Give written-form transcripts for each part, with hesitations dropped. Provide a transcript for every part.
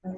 Hello.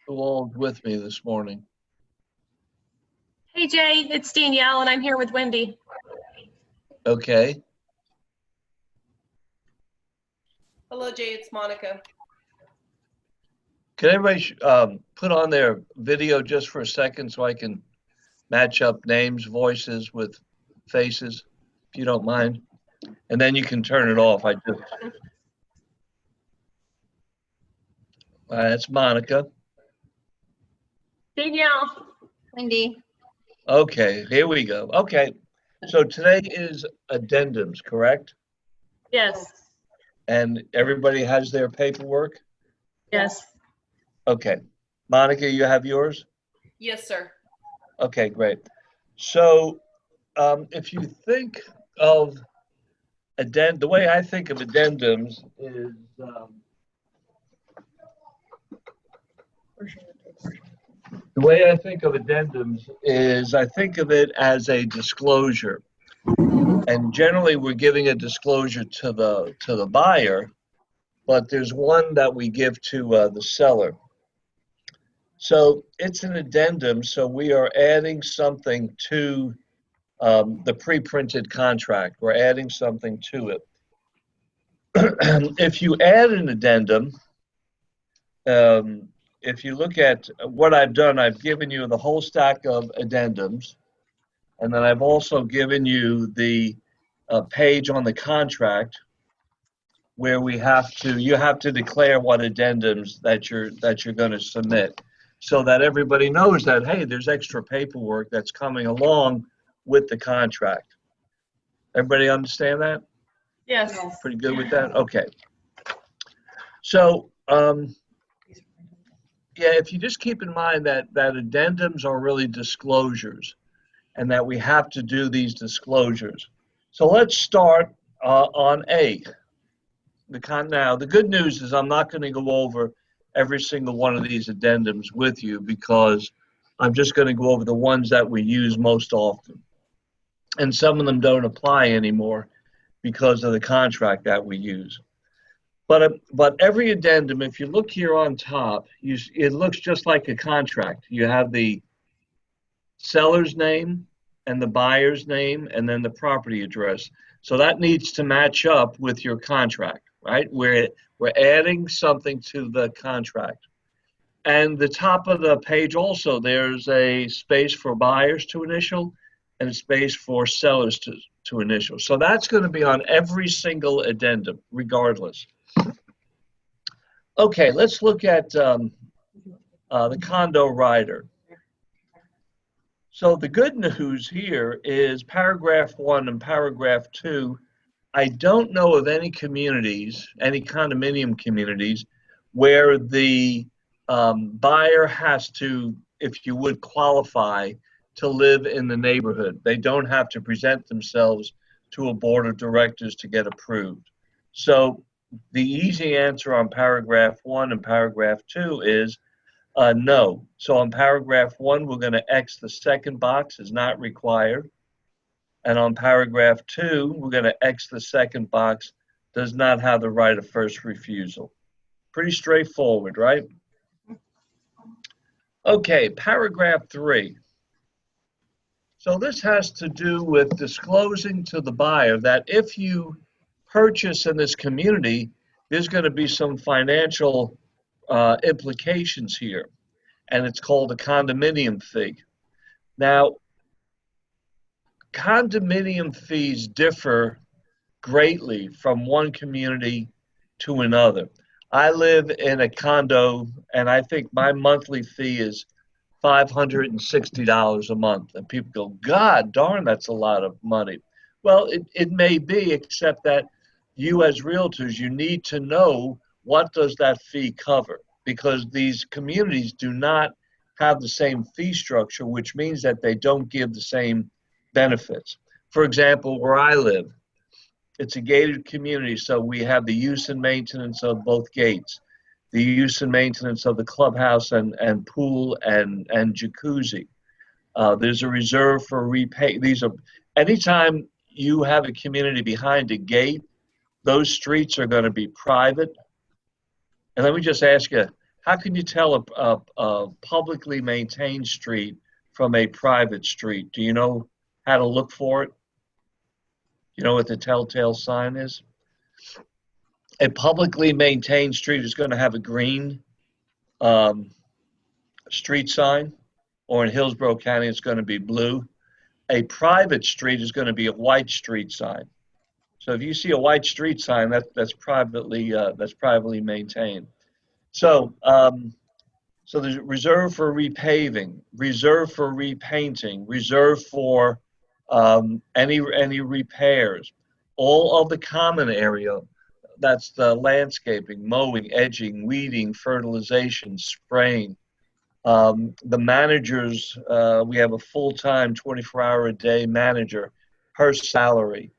Who all's with me this morning? Hey Jay, it's Danielle and I'm here with Wendy. Okay. Hello Jay, it's Monica. Can everybody put on their video just for a second so I can match up names, voices with faces, if you don't mind? And then you can turn it off. That's Monica. Danielle. Wendy. Okay, here we go. Okay, so today is addendums, correct? Yes. And everybody has their paperwork? Yes. Okay. Monica, you have yours? Yes, sir. Okay, great. So if you think of the way I think of addendums is I think of it as a disclosure, and generally we're giving a disclosure to the buyer, but there's one that we give to the seller. So it's an addendum, so we are adding something to the pre-printed contract. We're adding something to it. If you add an addendum, if you look at what I've done, I've given you the whole stack of addendums, and then I've also given you the page on the contract where you have to declare what addendums that you're going to submit, so that everybody knows that, hey, there's extra paperwork that's coming along with the contract. Everybody understand that? Yes. Pretty good with that? Okay. So, yeah, if you just keep in mind that addendums are really disclosures and that we have to do these disclosures. So let's start on A. Now, the good news is I'm not going to go over every single one of these addendums with you because I'm just going to go over the ones that we use most often. And some of them don't apply anymore because of the contract that we use. But every addendum, if you look here on top, it looks just like a contract. You have the seller's name and the buyer's name and then the property address. So that needs to match up with your contract, right? We're adding something to the contract. And the top of the page also, there's a space for buyers to initial and a space for sellers to initial. So that's going to be on every single addendum, regardless. Okay, let's look at the condo rider. So the good news here is paragraph 1 and paragraph 2. I don't know of any communities, any condominium communities, where the buyer has to, if you would, qualify to live in the neighborhood. They don't have to present themselves to a board of directors to get approved. So the easy answer on paragraph 1 and paragraph 2 is no. So on paragraph 1, we're going to X the second box is not required. And on paragraph 2, we're going to X the second box does not have the right of first refusal. Pretty straightforward, right? Okay, paragraph 3. So this has to do with disclosing to the buyer that if you purchase in this community, there's going to be some financial implications here, and it's called a condominium fee. Now, condominium fees differ greatly from one community to another. I live in a condo, and I think my monthly fee is $560 a month. And people go, God darn, that's a lot of money. Well, it may be, except that you as realtors, you need to know what does that fee cover, because these communities do not have the same fee structure, which means that they don't give the same benefits. For example, where I live, it's a gated community, so we have the use and maintenance of both gates, the use and maintenance of the clubhouse and pool and jacuzzi. There's a reserve for repay. These are, anytime you have a community behind a gate, those streets are going to be private. And let me just ask you, how can you tell a publicly maintained street from a private street? Do you know how to look for it? You know what the telltale sign is? A publicly maintained street is going to have a green street sign, or in Hillsborough County, it's going to be blue. A private street is going to be a white street sign. So if you see a white street sign, that's privately maintained. So so there's reserve for repaving, reserve for repainting, reserve for any repairs, all of the common area. That's the landscaping, mowing, edging, weeding, fertilization, spraying. The managers, we have a full-time 24-hour-a-day manager, her salary.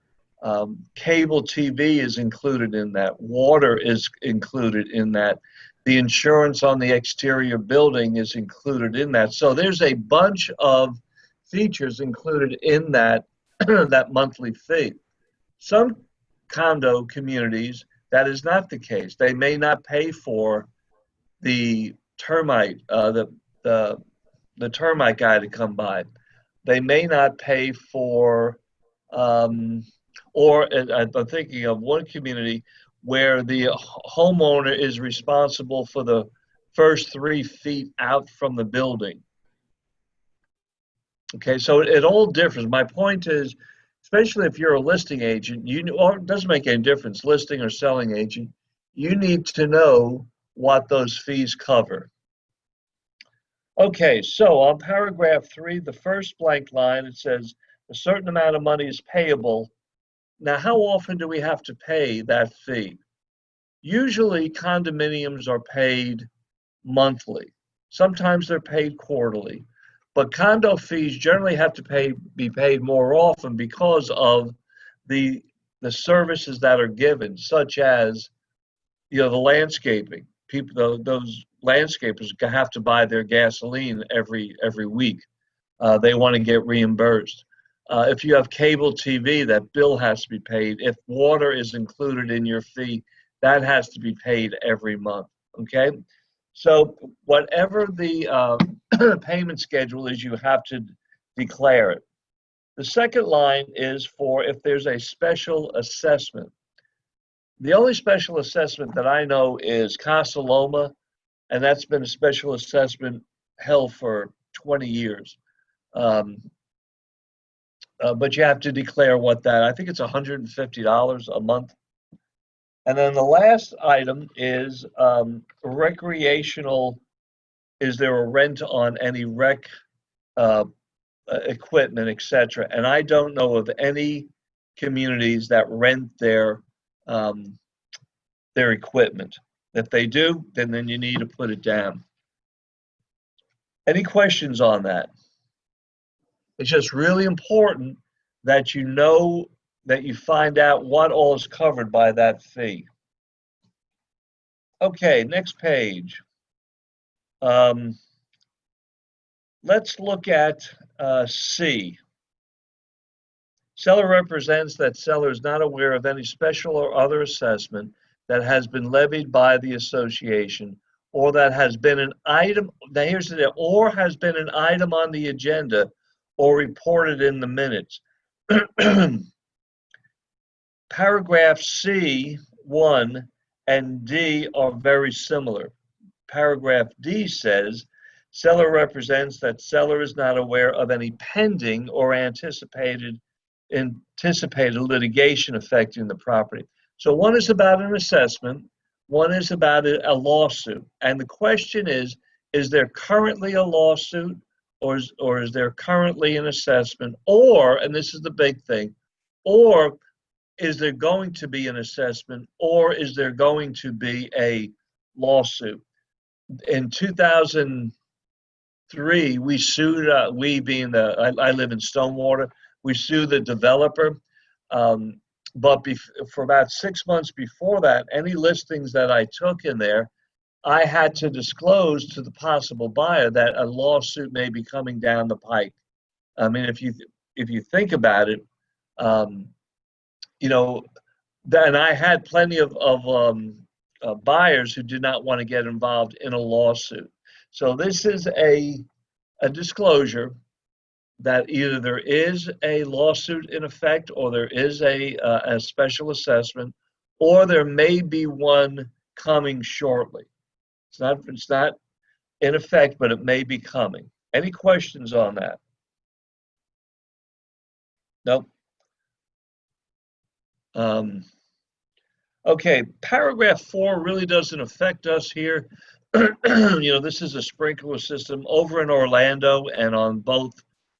Cable TV is included in that. Water is included in that. The insurance on the exterior building is included in that. So there's a bunch of features included in that, that monthly fee. Some condo communities, that is not the case. They may not pay for the termite, the termite guy to come by. They may not pay for, or I'm thinking of one community where the homeowner is responsible for the first 3 feet out from the building. Okay, so it all differs. My point is, especially if you're a listing agent, or it doesn't make any difference, listing or selling agent, you need to know what those fees cover. Okay, so on paragraph 3, the first blank line, it says a certain amount of money is payable. Now, how often do we have to pay that fee? Usually, condominiums are paid monthly. Sometimes they're paid quarterly. But condo fees generally have to be paid more often because of the services that are given, such as, you know, the landscaping. People, those landscapers have to buy their gasoline every week. They want to get reimbursed. If you have cable TV, that bill has to be paid. If water is included in your fee, that has to be paid every month. Okay, so whatever the payment schedule is, you have to declare it. The second line is for if there's a special assessment. The only special assessment that I know is Casa Loma, and that's been a special assessment held for 20 years. But you have to declare what that, I think it's $150 a month. And then the last item is recreational. Is there a rent on any rec equipment, etc.? And I don't know of any communities that rent their equipment. If they do, then you need to put it down. Any questions on that? It's just really important that you know, that you find out what all is covered by that fee. Okay, next page. Let's look at C. Seller represents that seller is not aware of any special or other assessment that has been levied by the association, or that has been an item, now here's the deal, or has been an item on the agenda or reported in the minutes. Paragraph C, 1, and D are very similar. Paragraph D says, seller represents that seller is not aware of any pending or anticipated litigation affecting the property. So one is about an assessment, one is about a lawsuit. And the question is there currently a lawsuit, or is there currently an assessment, or, and this is the big thing, or is there going to be an assessment, or is there going to be a lawsuit? In 2003, we sued, we being I live in Stonewater, we sued the developer. But for about 6 months before that, any listings that I took in there, I had to disclose to the possible buyer that a lawsuit may be coming down the pike. I mean, if you think about it, you know, and I had plenty of buyers who did not want to get involved in a lawsuit. So this is a disclosure that either there is a lawsuit in effect, or there is a special assessment, or there may be one coming shortly. It's not in effect, but it may be coming. Any questions on that? Nope. Okay, paragraph 4 really doesn't affect us here. You know, this is a sprinkler system over in Orlando and on both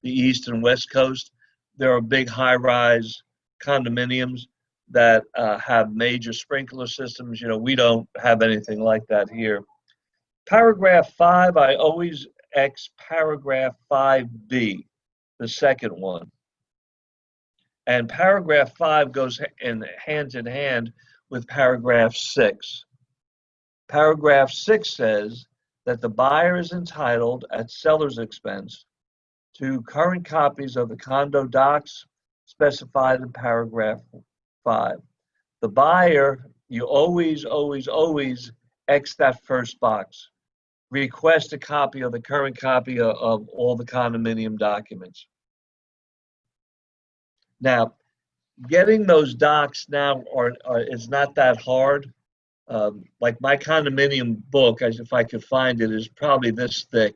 the East and West Coast. There are big high-rise condominiums that have major sprinkler systems. You know, we don't have anything like that here. Paragraph 5, I always X paragraph 5B, the second one. And paragraph 5 goes hand in hand with paragraph 6. Paragraph 6 says that the buyer is entitled, at seller's expense, to current copies of the condo docs specified in paragraph 5. The buyer, you always X that first box. Request a copy of the current copy of all the condominium documents. Now, getting those docs now is not that hard. Like my condominium book, if I could find it, is probably this thick,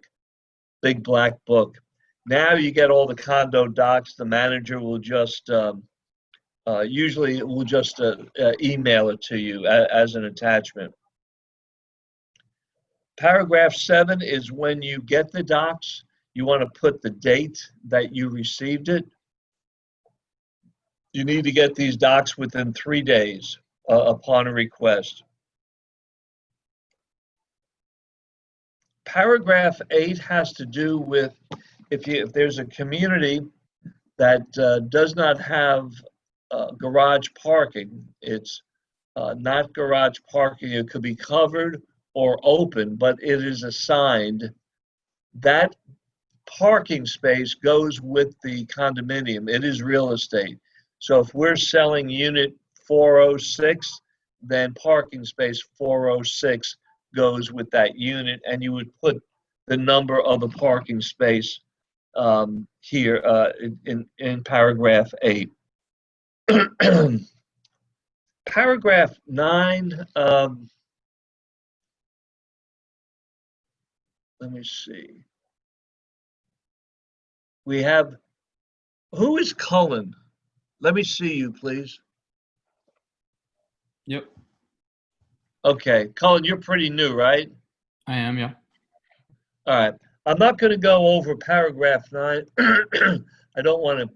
big black book. Now you get all the condo docs. The manager will just usually will just email it to you as an attachment. Paragraph 7 is when you get the docs, you want to put the date that you received it. You need to get these docs within 3 days upon a request. Paragraph 8 has to do with if there's a community that does not have garage parking. It's not garage parking. It could be covered or open, but it is assigned. That parking space goes with the condominium. It is real estate. So if we're selling unit 406, then parking space 406 goes with that unit, and you would put the number of the parking space here in paragraph 8. Paragraph 9, let me see. We have, who is Cullen? Let me see you, please. Yep, Okay, Cullen, you're pretty new, right? I am, yeah. All right. I'm not going to go over paragraph 9. I don't want to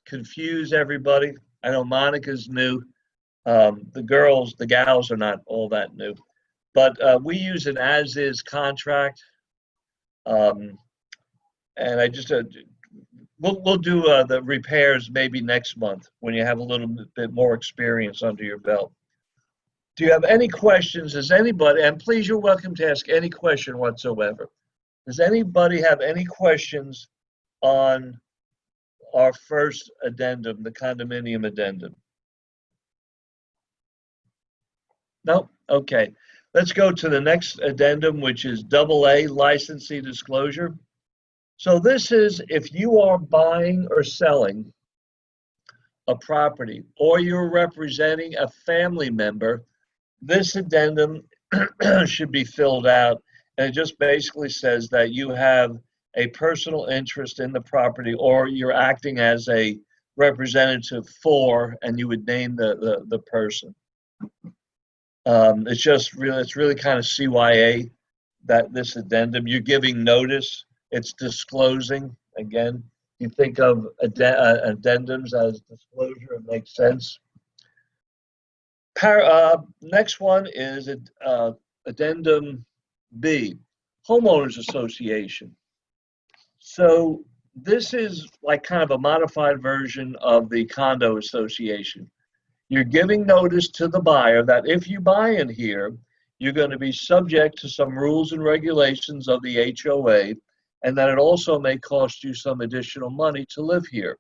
confuse everybody. I know Monica's new. The gals are not all that new. but we use an as-is contract. And I just, we'll do the repairs maybe next month when you have a little bit more experience under your belt. Do you have any questions? Does anybody, and please, you're welcome to ask any question whatsoever. Does anybody have any questions on our first addendum, the condominium addendum? Nope. Okay. Let's go to the next addendum, which is AA, licensee disclosure. So this is if you are buying or selling a property or you're representing a family member, this addendum should be filled out. And it just basically says that you have a personal interest in the property or you're acting as a representative for, and you would name the person. It's really kind of CYA, that this addendum, you're giving notice, it's disclosing. Again, you think of addendums as disclosure, it makes sense. Next one is addendum B, homeowners association. So this is like kind of a modified version of the condo association. You're giving notice to the buyer that if you buy in here, you're going to be subject to some rules and regulations of the HOA, and that it also may cost you some additional money to live here.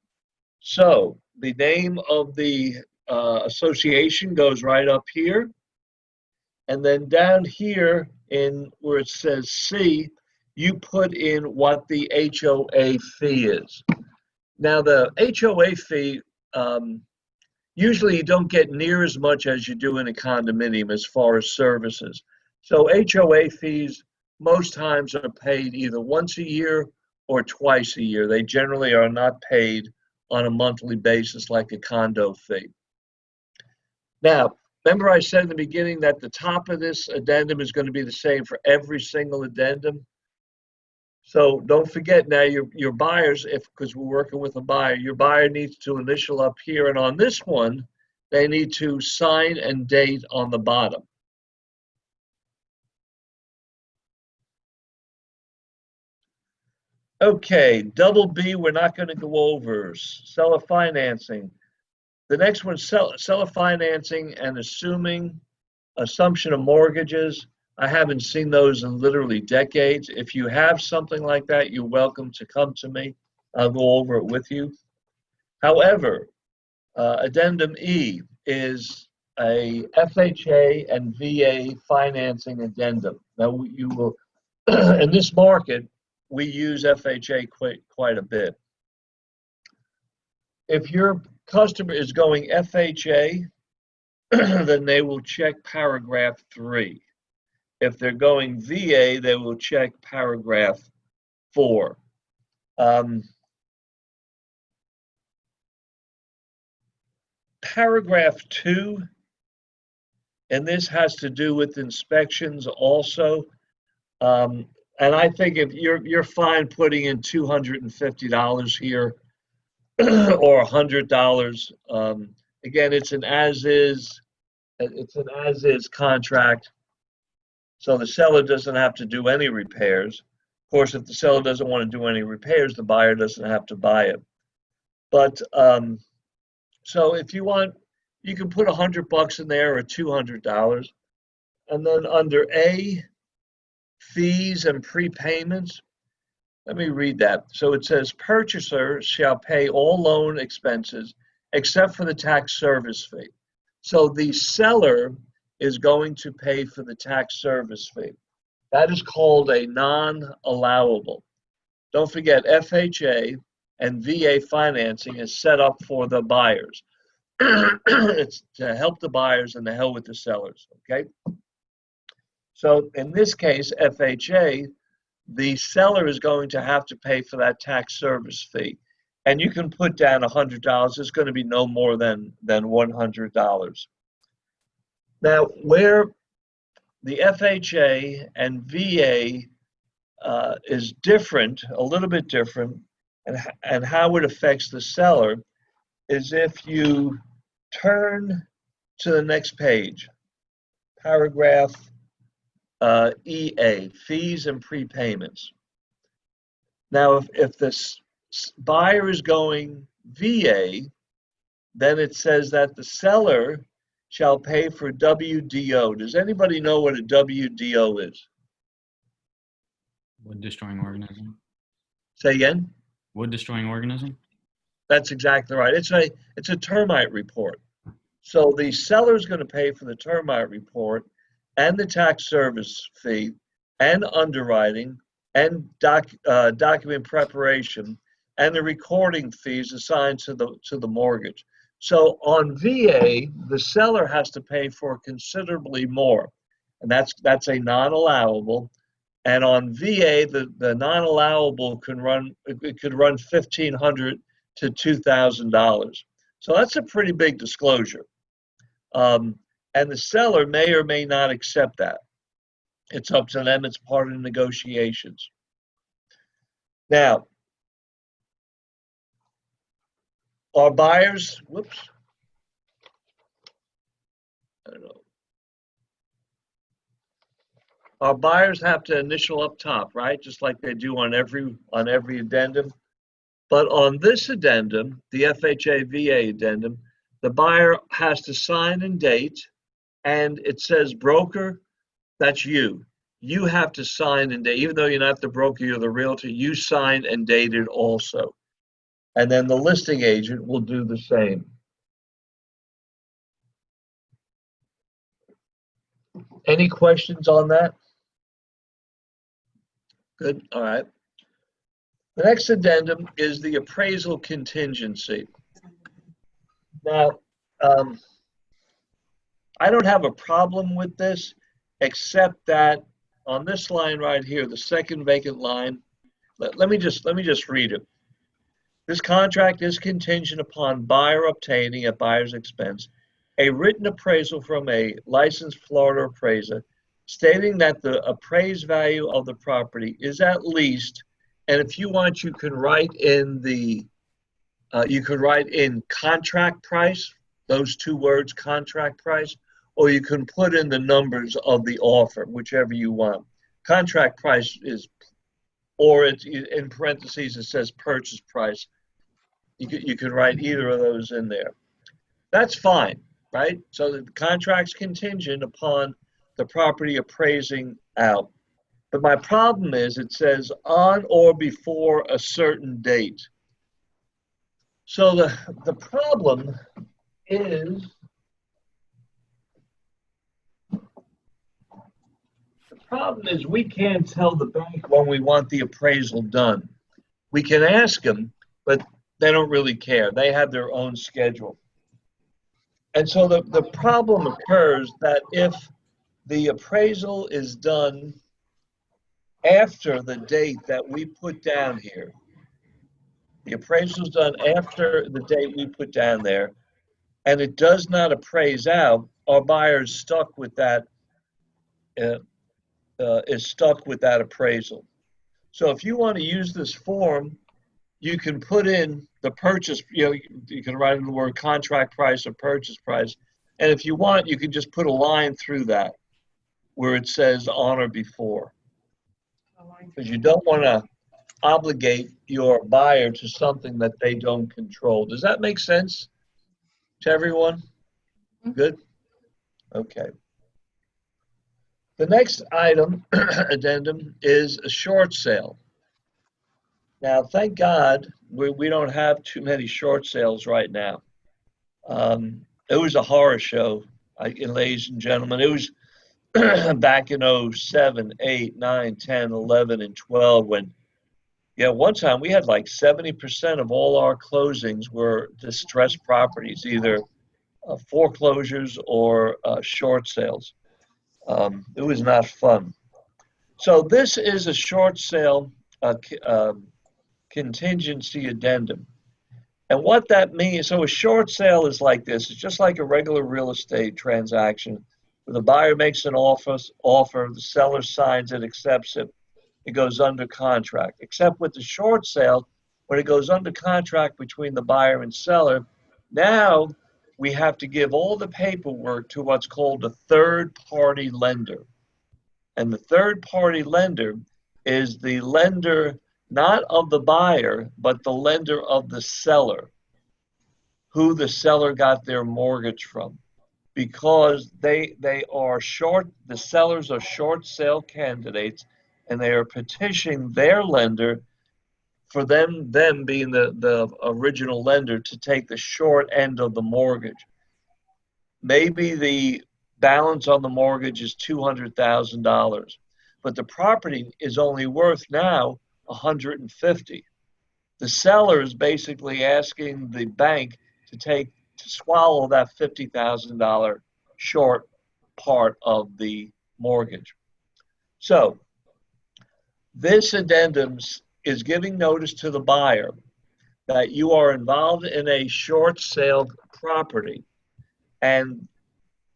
So the name of the association goes right up here, and then down here in where it says C, you put in what the HOA fee is. Now the HOA fee, usually you don't get near as much as you do in a condominium as far as services. So HOA fees most times are paid either once a year or twice a year. They generally are not paid on a monthly basis like a condo fee. Now, remember I said in the beginning that the top of this addendum is going to be the same for every single addendum? So don't forget now your buyers, because we're working with a buyer, your buyer needs to initial up here, and on this one, they need to sign and date on the bottom. Okay, double B, we're not going to go over. Seller financing. The next one, seller financing and assumption of mortgages. I haven't seen those in literally decades. If you have something like that, you're welcome to come to me. I'll go over it with you. However, Addendum E is a FHA and VA financing addendum. Now, you will, in this market, we use FHA quite a bit. If your customer is going FHA, then they will check paragraph 3. If they're going VA, they will check paragraph 4. Paragraph 2, and this has to do with inspections also. And I think if you're fine putting in $250 here or $100. Again, it's an as-is contract. So the seller doesn't have to do any repairs. Of course, if the seller doesn't want to do any repairs, the buyer doesn't have to buy it. But so if you want, you can put $100 in there or $200. And then under A, fees and prepayments, let me read that. So it says, purchaser shall pay all loan expenses except for the tax service fee. So the seller is going to pay for the tax service fee. That is called a non-allowable. Don't forget, FHA and VA financing is set up for the buyers. It's to help the buyers and to hell with the sellers, okay? So in this case, FHA, the seller is going to have to pay for that tax service fee. And you can put down $100. It's going to be no more than $100. Now, where the FHA and VA is different, a little bit different, and how it affects the seller is if you turn to the next page, paragraph EA, fees and prepayments. Now, if this buyer is going VA, then it says that the seller shall pay for WDO. Does anybody know what a WDO is? Wood destroying organism. Say again? Wood destroying organism. That's exactly right. It's a termite report. So the seller is going to pay for the termite report and the tax service fee and underwriting and document preparation and the recording fees assigned to the mortgage. So on VA, the seller has to pay for considerably more, and that's a non-allowable. And on VA, the non-allowable could run $1,500 to $2,000. So that's a pretty big disclosure. And the seller may or may not accept that. It's up to them. It's part of the negotiations. Now, our buyers, whoops, I don't know. Our buyers have to initial up top, right? Just like they do on every addendum. But on this addendum, the FHA VA addendum, the buyer has to sign and date, and it says broker, that's you. You have to sign and date. Even though you're not the broker, you're the realtor, you sign and date it also. And then the listing agent will do the same. Any questions on that? Good, all right. The next addendum is the appraisal contingency. Now, I don't have a problem with this, except that on this line right here, the second vacant line, let me just read it. This contract is contingent upon buyer obtaining at buyer's expense a written appraisal from a licensed Florida appraiser stating that the appraised value of the property is at least, and if you want, you can write in contract price, those two words, contract price, or you can put in the numbers of the offer, whichever you want. Contract price is, or it's in parentheses, it says purchase price. You can write either of those in there. That's fine, right? So the contract's contingent upon the property appraising out. But my problem is it says on or before a certain date. So the problem is we can't tell the bank when we want the appraisal done. We can ask them, but they don't really care. They have their own schedule. And so the problem occurs that if the appraisal is done after the date that we put down here, the appraisal is done after the date we put down there, and it does not appraise out, our buyer is stuck with that, appraisal. So if you want to use this form, you can put in the purchase, you can write in the word contract price or purchase price. And if you want, you can just put a line through that where it says on or before. Because you don't want to obligate your buyer to something that they don't control. Does that make sense to everyone? Good? Okay. The next item, addendum, is a short sale. Now, thank God we don't have too many short sales right now. It was a horror show, ladies and gentlemen. It was back in 07, 8, 9, 10, 11, and 12 when, one time we had like 70% of all our closings were distressed properties, either foreclosures or short sales. It was not fun. So this is a short sale contingency addendum. And what that means, so a short sale is like this. It's just like a regular real estate transaction where the buyer makes an offer, the seller signs it, accepts it, it goes under contract. Except with the short sale, when it goes under contract between the buyer and seller, now we have to give all the paperwork to what's called a third-party lender. And the third-party lender is the lender not of the buyer, but the lender of the seller, who the seller got their mortgage from. Because they are short, the sellers are short sale candidates, and they are petitioning their lender for them being the original lender to take the short end of the mortgage. Maybe the balance on the mortgage is $200,000, but the property is only worth now $150,000. The seller is basically asking the bank to swallow that $50,000 short part of the mortgage. So this addendum is giving notice to the buyer that you are involved in a short sale property, and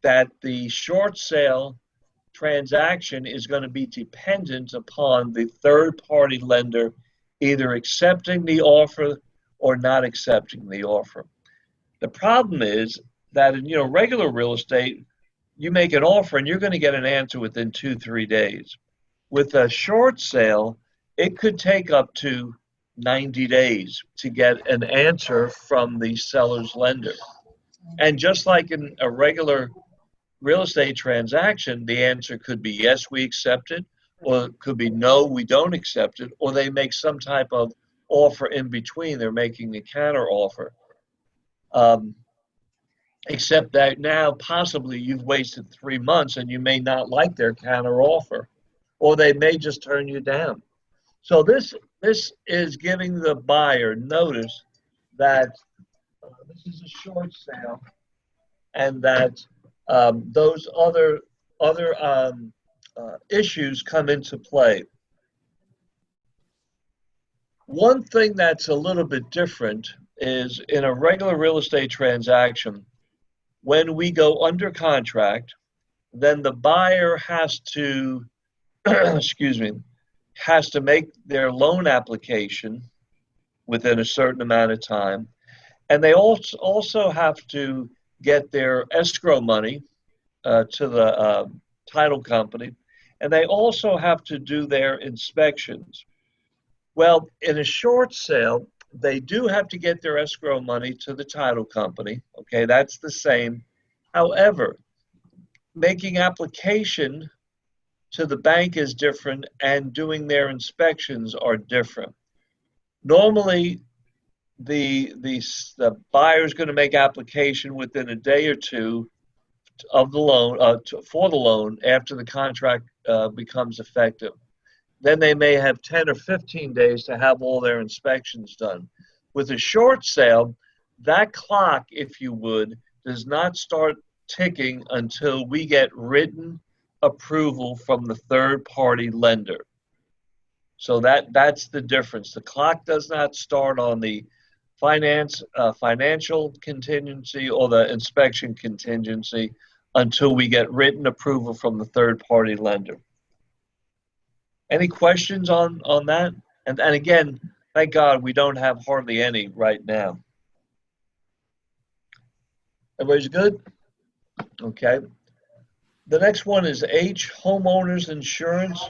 that the short sale transaction is going to be dependent upon the third-party lender either accepting the offer or not accepting the offer. The problem is that in regular real estate, you make an offer and you're going to get an answer within 2-3 days. With a short sale, it could take up to 90 days to get an answer from the seller's lender. And just like in a regular real estate transaction, the answer could be yes, we accept it, or it could be no, we don't accept it, or they make some type of offer in between. They're making a counter offer. Except that now possibly you've wasted 3 months and you may not like their counter offer, or they may just turn you down. So this is giving the buyer notice that this is a short sale, and that those other issues come into play. One thing that's a little bit different is in a regular real estate transaction, when we go under contract, then the buyer has to, has to make their loan application within a certain amount of time. And they also have to get their escrow money to the title company. And they also have to do their inspections. Well, in a short sale, they do have to get their escrow money to the title company. Okay, that's the same. However, making application to the bank is different, and doing their inspections are different. Normally, the buyer is going to make application within a day or two of the loan for the loan after the contract becomes effective. Then they may have 10 or 15 days to have all their inspections done. With a short sale, that clock, if you would, does not start ticking until we get written approval from the third-party lender. So that's the difference. The clock does not start on the financial contingency or the inspection contingency until we get written approval from the third-party lender. Any questions on that? And again, thank God we don't have hardly any right now. Everybody's good? Okay. The next one is H, homeowners insurance.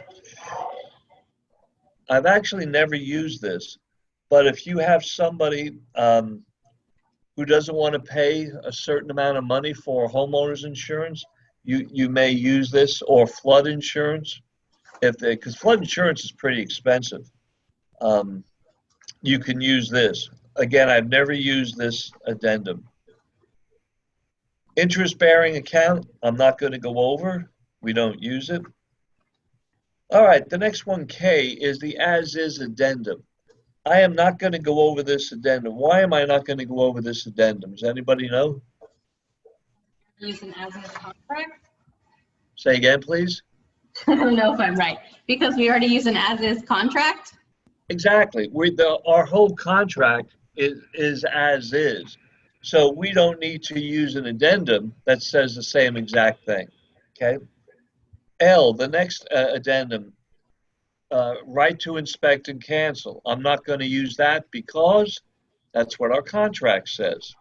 I've actually never used this, but if you have somebody who doesn't want to pay a certain amount of money for homeowners insurance, you may use this, or flood insurance. Because flood insurance is pretty expensive. You can use this. Again, I've never used this addendum. Interest-bearing account, I'm not going to go over. We don't use it. All right, the next one, K, is the as-is addendum. I am not going to go over this addendum. Why am I not going to go over this addendum? Does anybody know? Use an as-is contract? Say again, please. I don't know if I'm right. Because we already use an as-is contract? Exactly. Our whole contract is as is. So we don't need to use an addendum that says the same exact thing. Okay. L, the next addendum, right to inspect and cancel. I'm not going to use that because that's what our contract says.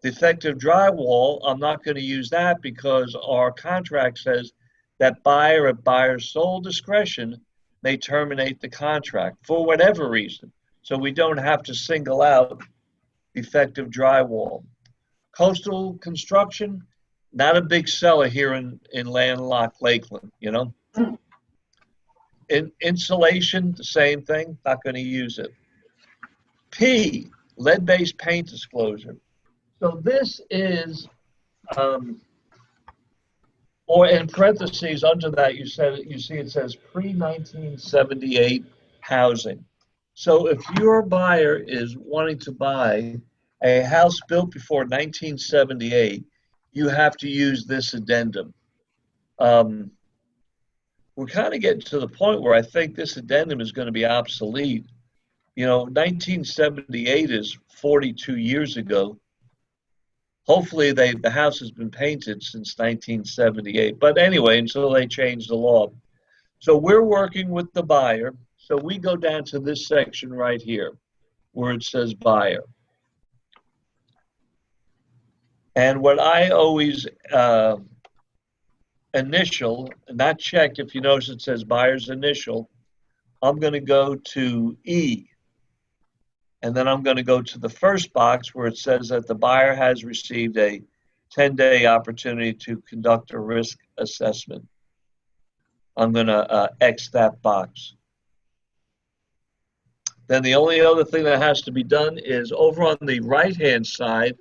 Defective drywall, I'm not going to use that because our contract says that buyer at buyer's sole discretion may terminate the contract for whatever reason. So we don't have to single out defective drywall. Coastal construction, not a big seller here in landlocked Lakeland, you know. Insulation, the same thing, not going to use it. P, lead-based paint disclosure. So this is, or in parentheses under that, you see it says pre-1978 housing. So if your buyer is wanting to buy a house built before 1978, you have to use this addendum. We're kind of getting to the point where I think this addendum is going to be obsolete. You know, 1978 is 42 years ago. Hopefully the house has been painted since 1978. But anyway, until they change the law. So we're working with the buyer. So we go down to this section right here where it says buyer. And what I always initial, not checked, if you notice it says buyer's initial, I'm going to go to E. And then I'm going to go to the first box where it says that the buyer has received a 10-day opportunity to conduct a risk assessment. I'm going to X that box. Then the only other thing that has to be done is over on the right-hand side,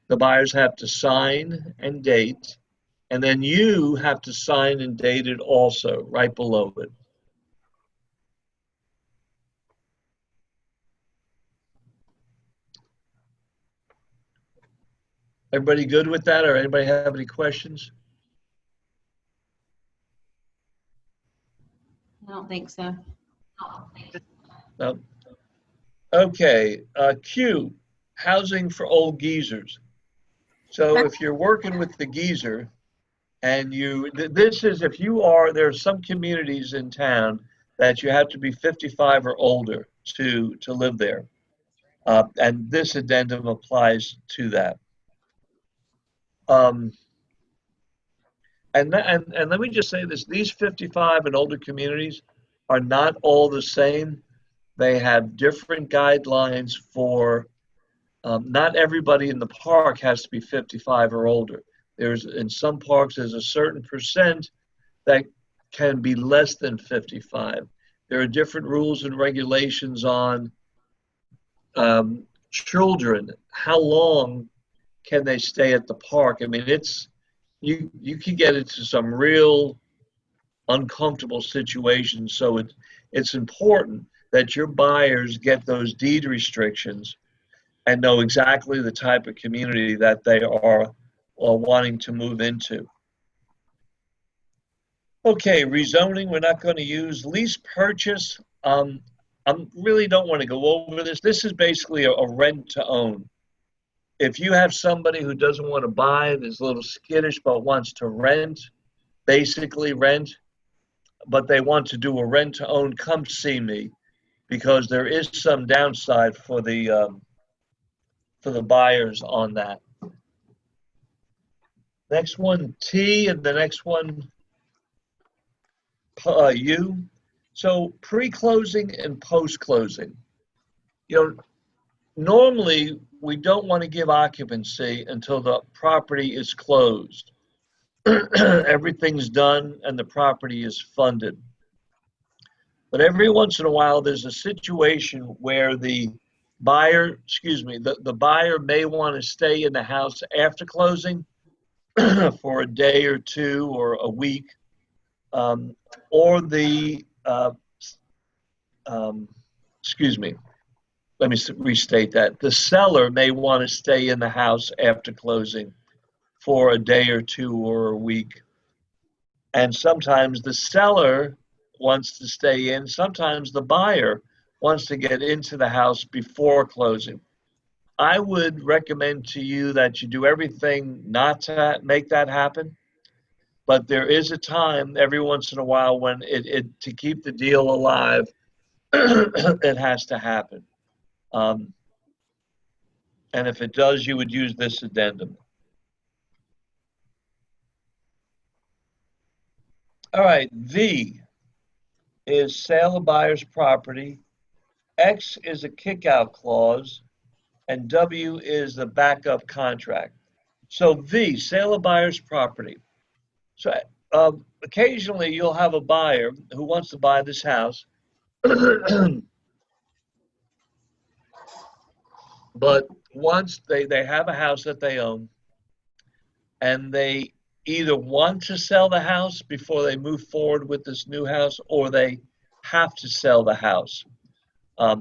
the buyers have to sign and date. And then you have to sign and date it also, right below it. Everybody good with that, or anybody have any questions? I don't think so. No. Okay, Q, housing for old geezers. So if you're working with the geezer, and this is if you are, there are some communities in town that you have to be 55 or older to live there. And this addendum applies to that. And let me just say this, these 55 and older communities are not all the same. They have different guidelines for, not everybody in the park has to be 55 or older. In some parks, there's a certain percent that can be less than 55. There are different rules and regulations on children. How long can they stay at the park? I mean, you can get into some real uncomfortable situations. So it's important that your buyers get those deed restrictions and know exactly the type of community that they are wanting to move into. Okay, rezoning, we're not going to use. Lease purchase, I really don't want to go over this. This is basically a rent to own. If you have somebody who doesn't want to buy, is a little skittish but wants to rent, basically rent, but they want to do a rent to own, come see me, because there is some downside for the buyers on that. Next one, T, and the next one, U. So pre-closing and post-closing. You know, normally we don't want to give occupancy until the property is closed. Everything's done and the property is funded. But every once in a while, there's a situation where the buyer, the buyer may want to stay in the house after closing for a day or two or a week, or the, let me restate that. The seller may want to stay in the house after closing for a day or two or a week. And sometimes the seller wants to stay in. Sometimes the buyer wants to get into the house before closing. I would recommend to you that you do everything not to make that happen. But there is a time every once in a while when to keep the deal alive, it has to happen. And if it does, you would use this addendum. All right, V is sale of buyer's property, X is a kick-out clause, and W is the backup contract. So V, sale of buyer's property. So occasionally you'll have a buyer who wants to buy this house, but once they have a house that they own, and they either want to sell the house before they move forward with this new house, or they have to sell the house.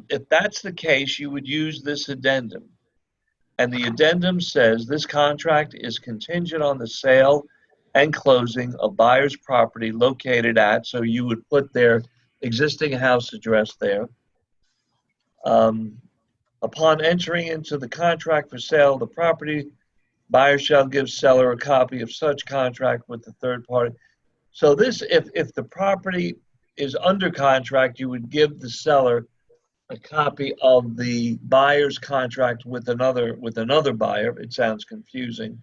If that's the case, you would use this addendum. And the addendum says this contract is contingent on the sale and closing of buyer's property located at, so you would put their existing house address there. Upon entering into the contract for sale of the property, buyer shall give seller a copy of such contract with the third party. So this, if the property is under contract, you would give the seller a copy of the buyer's contract with another buyer. It sounds confusing.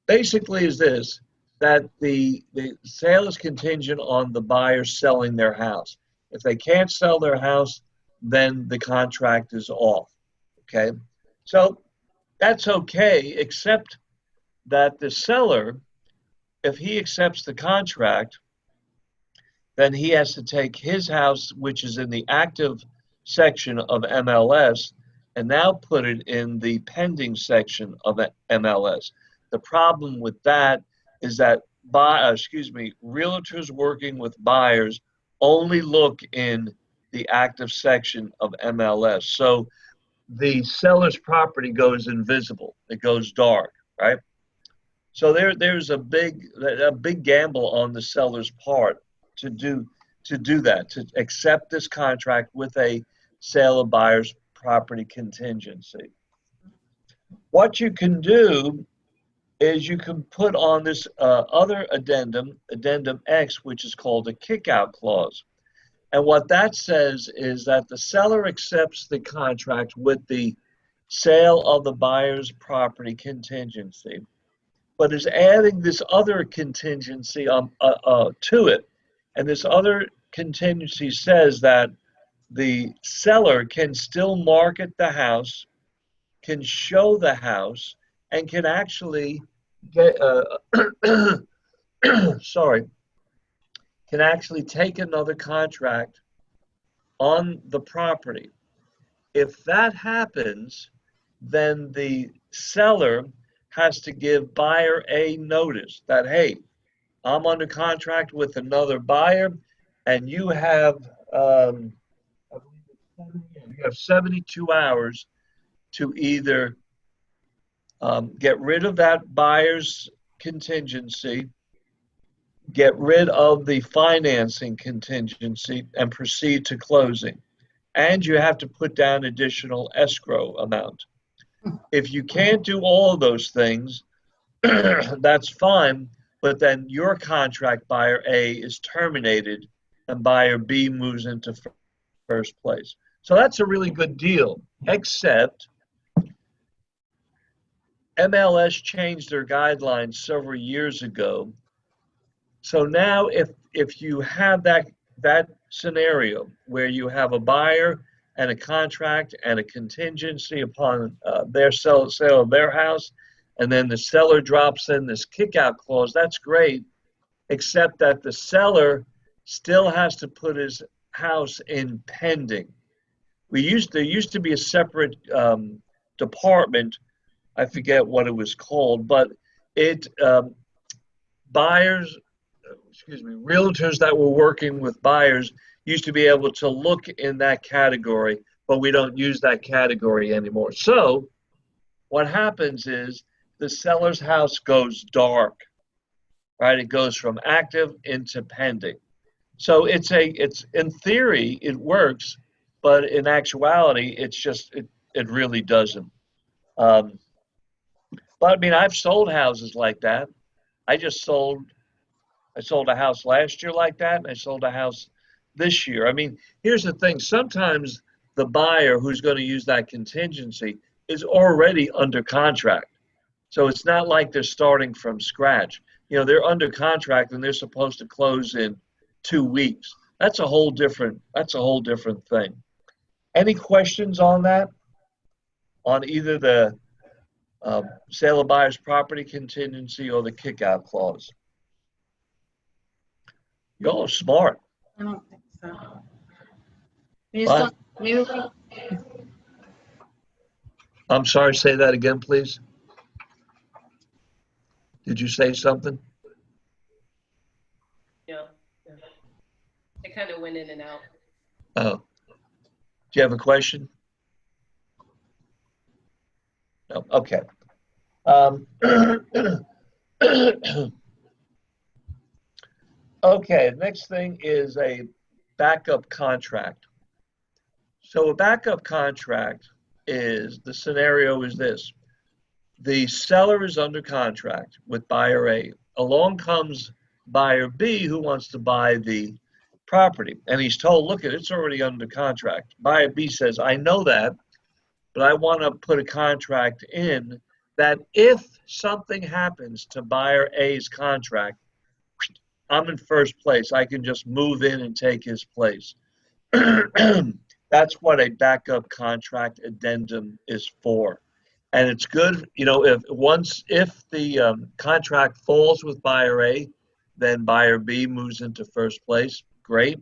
Basically is this, that the sale is contingent on the buyer selling their house. If they can't sell their house, then the contract is off, okay? So that's okay, except that the seller, if he accepts the contract, then he has to take his house, which is in the active section of MLS, and now put it in the pending section of MLS. The problem with that is that realtors working with buyers only look in the active section of MLS. So the seller's property goes invisible. It goes dark, right? So there's a big gamble on the seller's part to do that, to accept this contract with a sale of buyer's property contingency. What you can do is you can put on this other addendum, Addendum X, which is called a kick-out clause. And what that says is that the seller accepts the contract with the sale of the buyer's property contingency, but is adding this other contingency to it. And this other contingency says that the seller can still market the house, can show the house, and can actually get, can actually take another contract on the property. If that happens, then the seller has to give buyer A notice that, hey, I'm under contract with another buyer, and you have 72 hours to either get rid of that buyer's contingency, get rid of the financing contingency, and proceed to closing. And you have to put down additional escrow amount. If you can't do all of those things, that's fine, but then your contract, buyer A, is terminated and buyer B moves into first place. So that's a really good deal, except MLS changed their guidelines several years ago. So now if you have that scenario where you have a buyer and a contract and a contingency upon their sale of their house, and then the seller drops in this kick-out clause, that's great, except that the seller still has to put his house in pending. There used to be a separate department, I forget what it was called, but realtors that were working with buyers used to be able to look in that category, but we don't use that category anymore. So what happens is the seller's house goes dark, right? It goes from active into pending. So it's in theory, it works, but in actuality, it really doesn't. But I mean, I've sold houses like that. I sold a house last year like that, and I sold a house this year. I mean, here's the thing. Sometimes the buyer who's going to use that contingency is already under contract. So it's not like they're starting from scratch. they're under contract and they're supposed to close in 2 weeks. That's a whole different thing. Any questions on that? On either the sale of buyer's property contingency or the kick-out clause? Y'all are smart. I don't think so. We just What? don't, maybe I'm sorry, say that again, please. Did you say something? Yeah. It kind of went in and out. Oh. Do you have a question? No, okay. Okay, next thing is a backup contract. So a backup contract is, the scenario is this. The seller is under contract with buyer A. Along comes buyer B who wants to buy the property. And he's told, look, it's already under contract. Buyer B says, I know that, but I want to put a contract in that if something happens to buyer A's contract, I'm in first place. I can just move in and take his place. That's what a backup contract addendum is for. And it's good, if the contract falls with buyer A, then buyer B moves into first place. Great.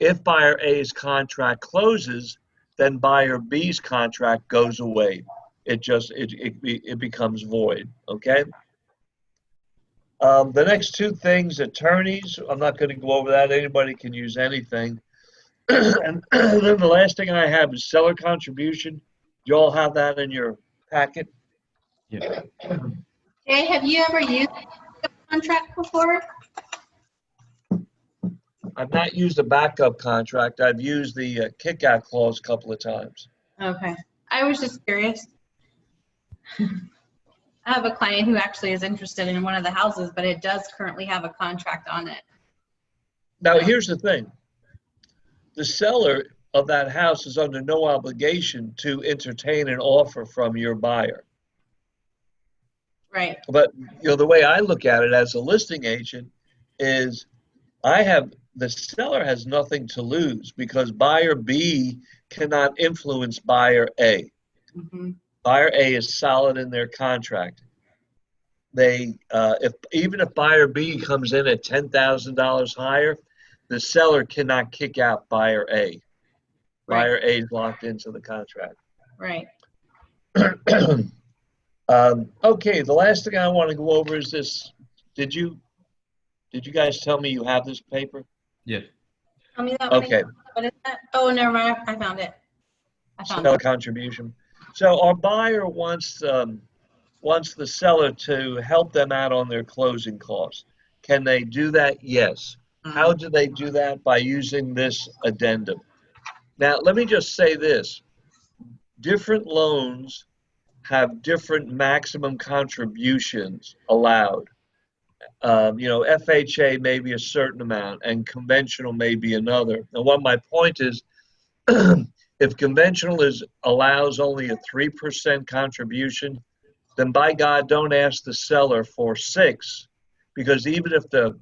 If buyer A's contract closes, then buyer B's contract goes away. It becomes void. Okay. The next two things, attorneys. I'm not going to go over that. Anybody can use anything. And then the last thing I have is seller contribution. You all have that in your packet? Yeah. Jay, have you ever used a contract before? I've not used a backup contract. I've used the kick-out clause a couple of times. Okay. I was just curious. I have a client who actually is interested in one of the houses, but it does currently have a contract on it. Now, here's the thing. The seller of that house is under no obligation to entertain an offer from your buyer. Right. But, the way I look at it as a listing agent is the seller has nothing to lose because buyer B cannot influence buyer A. Mm-hmm. Buyer A is solid in their contract. Even if buyer B comes in at $10,000 higher, the seller cannot kick out buyer A. Right. Buyer A is locked into the contract. Right. Okay, the last thing I want to go over is this. Did you guys tell me you have this paper? Yeah. Tell me that Okay. What is that? Oh, never mind. I found it. Seller contribution. So our buyer wants the seller to help them out on their closing costs. Can they do that? Yes. How do they do that? By using this addendum. Now, let me just say this. Different loans have different maximum contributions allowed. FHA may be a certain amount and conventional may be another. And what my point is, if conventional allows only a 3% contribution, then by God, don't ask the seller for 6, because even if the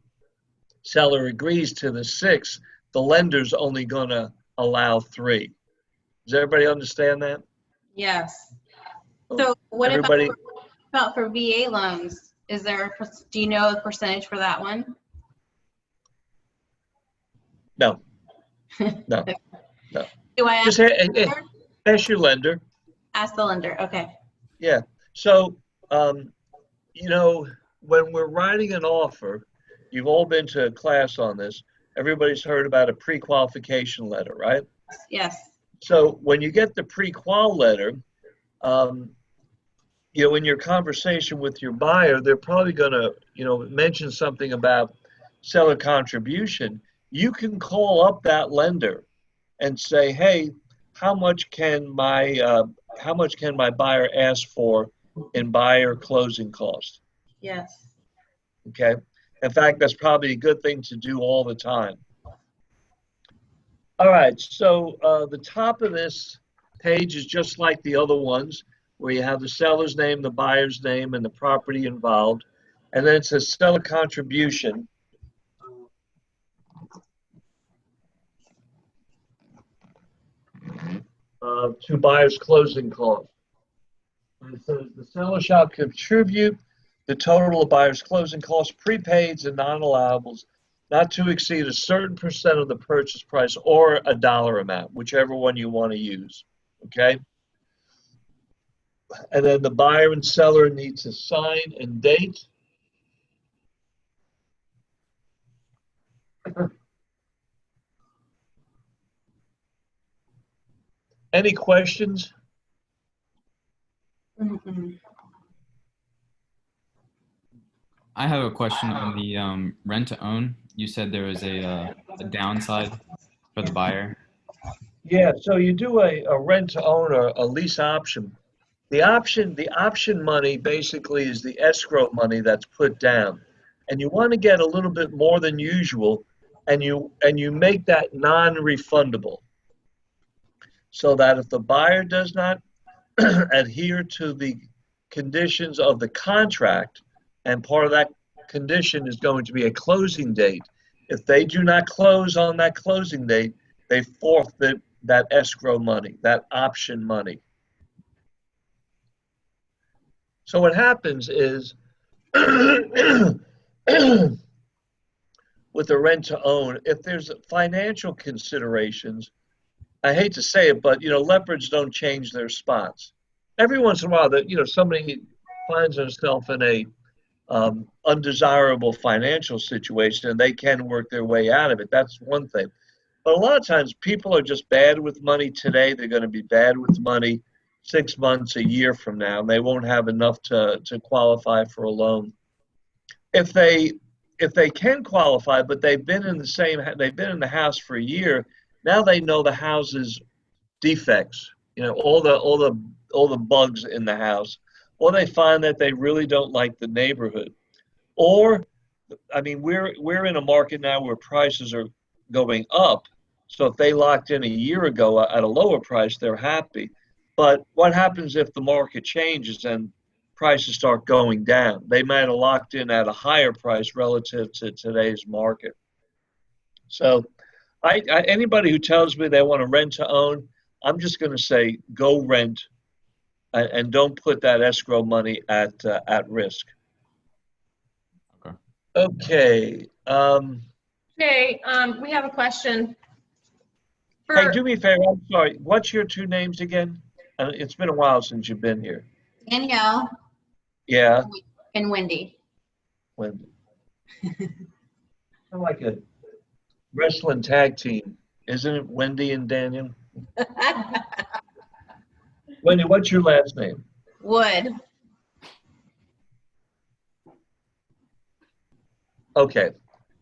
seller agrees to the 6, the lender's only going to allow 3. Does everybody understand that? Yes. So what Everybody, about for VA loans? Do you know the percentage for that one? no. Do I Just ask your lender. ask the lender? Okay. Yeah. So, when we're writing an offer, you've all been to a class on this. Everybody's heard about a pre-qualification letter, right? Yes. So when you get the pre-qual letter, in your conversation with your buyer, they're probably going to, mention something about seller contribution. You can call up that lender and say, hey, how much can my buyer ask for in buyer closing cost? Yes. Okay. In fact, that's probably a good thing to do all the time. All right. So the top of this page is just like the other ones, where you have the seller's name, the buyer's name, and the property involved. And then it says seller contribution. To buyer's closing costs. And it says the seller shall contribute the total of buyer's closing costs, prepaids and non-allowables, not to exceed a certain percent of the purchase price or a dollar amount, whichever one you want to use. Okay? And then the buyer and seller need to sign and date. Any questions? Mm-mm. I have a question on the rent to own. You said there was a downside for the buyer. Yeah, so you do a rent to own or a lease option. The option money basically is the escrow money that's put down. And you want to get a little bit more than usual, and you make that non-refundable. So that if the buyer does not adhere to the conditions of the contract, and part of that condition is going to be a closing date. If they do not close on that closing date, they forfeit that escrow money, that option money. So what happens is with the rent to own, if there's financial considerations, I hate to say it, but leopards don't change their spots. Every once in a while, that somebody finds themselves in a undesirable financial situation, and they can work their way out of it. That's one thing. But a lot of times, people are just bad with money today. They're going to be bad with money 6 months, a year from now, and they won't have enough to qualify for a loan. If they can qualify, but they've been in the house for a year, now they know the house's defects, all the bugs in the house, or they find that they really don't like the neighborhood. Or, I mean, we're in a market now where prices are going up. So if they locked in a year ago at a lower price, they're happy. But what happens if the market changes and prices start going down? They might have locked in at a higher price relative to today's market. So anybody who tells me they want to rent to own, I'm just going to say go rent, and don't put that escrow money at risk. Okay. Okay, we have a question. Hey, do me a favor. I'm sorry. What's your two names again? It's been a while since you've been here. Danielle Yeah. and Wendy. Wendy. I'm like a wrestling tag team, isn't it? Wendy and Daniel. Wendy, what's your last name? Wood. Okay.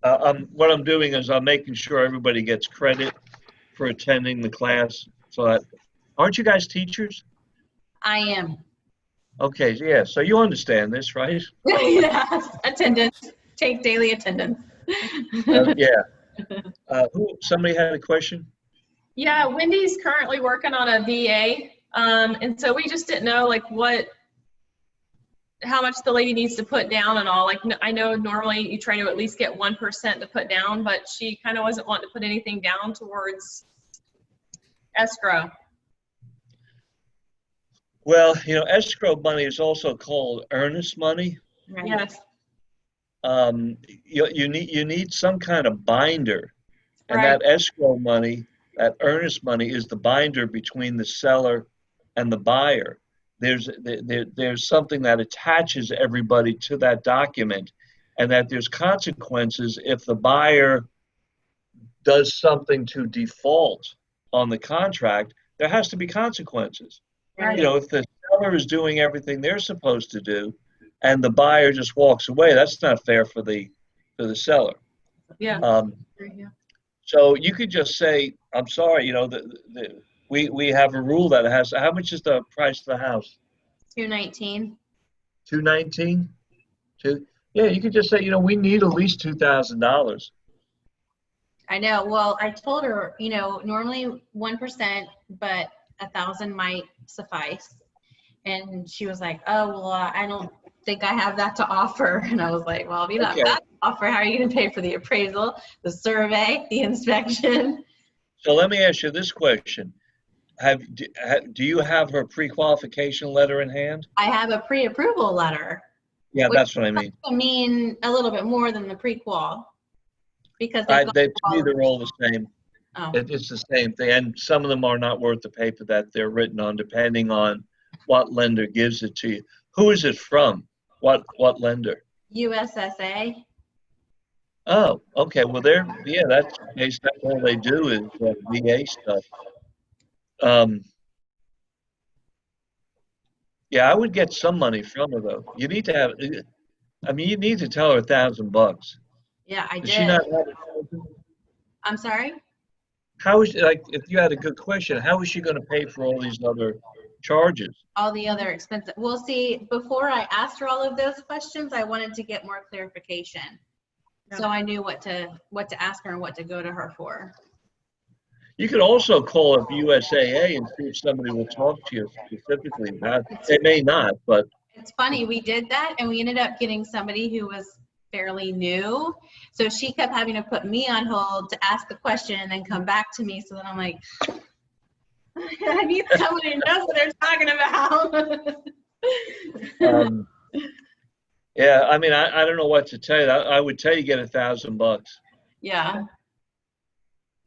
What I'm doing is I'm making sure everybody gets credit for attending the class. So aren't you guys teachers? I am. Okay, yeah. So you understand this, right? Yes. Attendance. Take daily attendance. Yeah. Somebody had a question? Yeah, Wendy's currently working on a VA, and so we just didn't know how much the lady needs to put down and all. I know normally you try to at least get 1% to put down, but she kind of wasn't wanting to put anything down towards escrow. Well, escrow money is also called earnest money. Right. Yes. You need some kind of binder, and Right. that escrow money, that earnest money, is the binder between the seller and the buyer. There's something that attaches everybody to that document, and that there's consequences if the buyer does something to default on the contract. There has to be consequences. Right. If the seller is doing everything they're supposed to do, and the buyer just walks away, that's not fair for the seller. Yeah. So you could just say, I'm sorry, we have a rule that has, how much is the price of the house? $219. $219? Yeah, you could just say, we need at least $2,000. I know. Well, I told her, normally 1%, but 1,000 might suffice. And she was like, oh, well, think I have that to offer. And I was like, well, if you don't Okay. have that to offer, how are you going to pay for the appraisal, the survey, the inspection? So let me ask you this question. Do you have her pre-qualification letter in hand? I have a pre-approval letter, Yeah, which that's what I mean. I mean a little bit more than the pre-qual because To they've me, they're all the same. Oh, It's the same thing, and some of them are not worth the paper that they're written on, depending on what lender gives it to you. Who is it from? What lender? USSA. Oh, okay. Well, that's basically all they do is VA stuff. Yeah, I would get some money from her though. You need to have. I mean, you need to tell her $1,000. Yeah, I Does she did. not have it? I'm sorry? How is like if you had a good question, how is she going to pay for all these other charges? All the other expenses. Well, see, before I asked her all of those questions, I wanted to get more clarification. So I knew what to ask her and what to go to her for. You could also call up USAA and see if somebody will talk to you specifically about it. They may not, but It's funny, we did that and we ended up getting somebody who was fairly new. So she kept having to put me on hold to ask the question and then come back to me. So then I'm like, I need somebody who knows what they're talking about. yeah, I mean, I don't know what to tell you. I would tell you get $1,000. Yeah.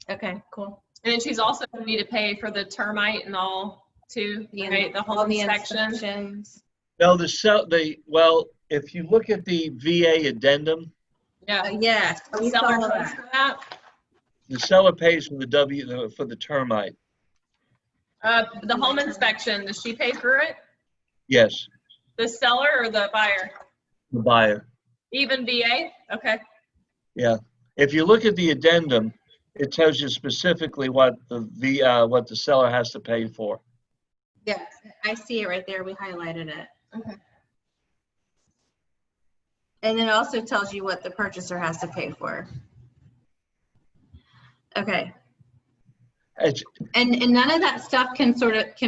Okay, cool. And then she's also going to need to pay for the termite and all too, right? The All home the inspection. inspections. No, well, if you look at the VA addendum, Yeah. Yes, The we seller saw pays that. for that. the seller pays for for the termite. The home inspection, does she pay for it? Yes, The seller or the buyer? the buyer. Even VA? Okay. Yeah. If you look at the addendum, it tells you specifically what the seller has to pay for. Yes, I see it right there. We highlighted it. Okay. And then it also tells you what the purchaser has to pay for. Okay. It's, And none of that stuff can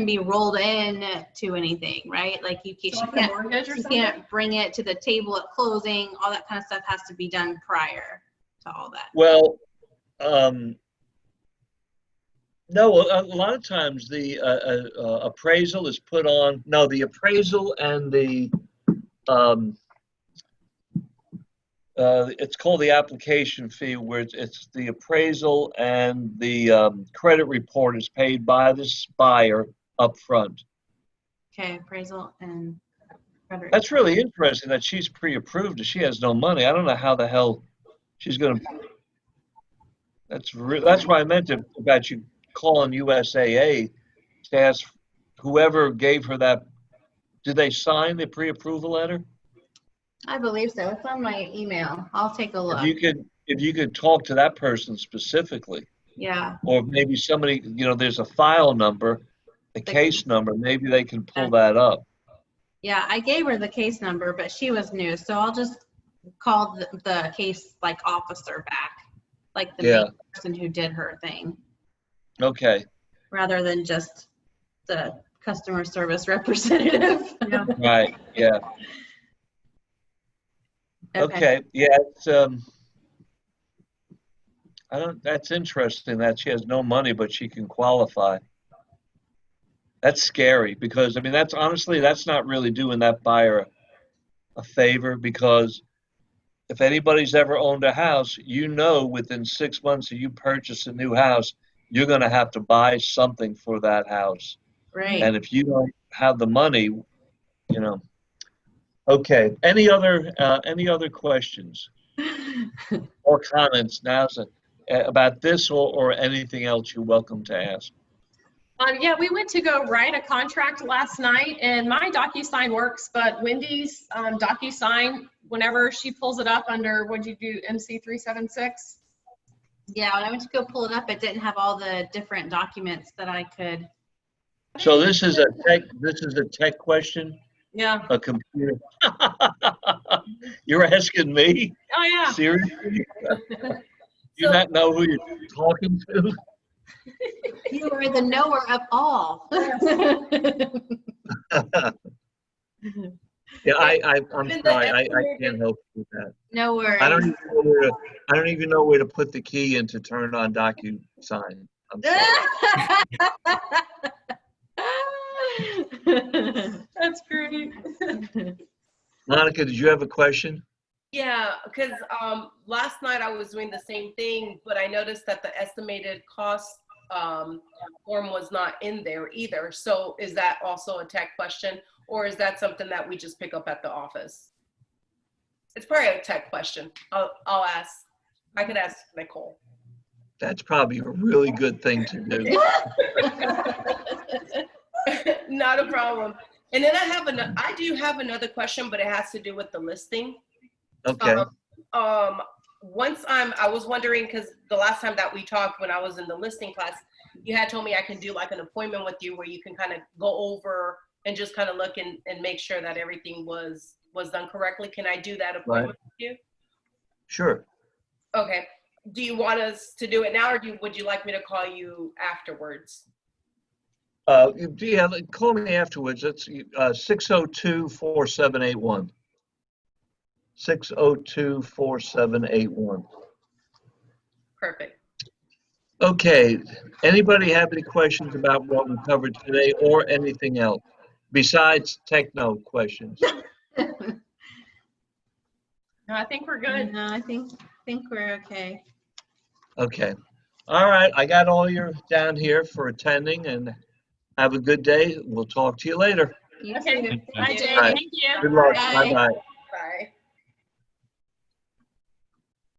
be rolled in to anything, right? Like she So like a mortgage or she something? can't bring it to the table at closing. All that kind of stuff has to be done prior to all that. well, no, a lot of times the appraisal is put on. No, the appraisal and the it's called the application fee, where it's the appraisal and the credit report is paid by this buyer up front. Okay, appraisal and credit. That's really interesting that she's pre-approved and she has no money. I don't know how the hell she's going to. That's why I meant about you calling USAA to ask whoever gave her that. Did they sign the pre-approval letter? I believe so. It's on my email. I'll take a look. If you could talk to that person specifically, Yeah. or maybe somebody, there's a file number, a case number, maybe they can pull that up. Yeah, I gave her the case number, but she was new, so I'll just call the case officer back, like the main person who did her thing, Okay. rather than just the customer service representative. Yeah. Right. Yeah. Okay. Yeah. It's that's interesting that she has no money, but she can qualify. That's scary because, I mean, that's not really doing that buyer a favor, because if anybody's ever owned a house, within 6 months of you purchase a new house, you're going to have to buy something for that house. Right. And if you don't have the money, Okay. Any other questions or comments now about this or anything else you're welcome to ask? Yeah, we went to go write a contract last night, and my DocuSign works, but Wendy's DocuSign, whenever she pulls it up under, what'd you do, MC376? Yeah, when I went to go pull it up, it didn't have all the different documents that I could. So this is a tech question? Yeah. A computer? You're asking me? Oh, yeah. Seriously? You not know who you're talking to? You were the knower of all. Yeah, I'm Even the sorry, I estimated- can't help you with that. No worries. I don't even know where to put the key in to turn on DocuSign. I'm sorry. That's great. Monica, did you have a question? Yeah, because last night I was doing the same thing, but I noticed that the estimated cost form was not in there either. So is that also a tech question, or is that something that we just pick up at the office? It's probably a tech question. I'll ask. I could ask Nicole. That's probably a really good thing to do. Not a problem. And then I do have another question, but it has to do with the listing. Okay, I was wondering, because the last time that we talked when I was in the listing class, you had told me I can do like an appointment with you where you can kind of go over and just kind of look and make sure that everything was done correctly. Can I do that appointment with you? sure. Okay. Do you want us to do it now, or would you like me to call you afterwards? Yeah, call me afterwards. It's 602-4781. 602-4781. Perfect. Okay, anybody have any questions about what we covered today or anything else besides techno questions? No, I think we're good. No, I think we're okay. Okay. All right, I got all your down here for attending, and have a good day. We'll talk to you later. You Okay. too. Bye, Jay. All right. Thank you. Good luck. Bye. Bye-bye.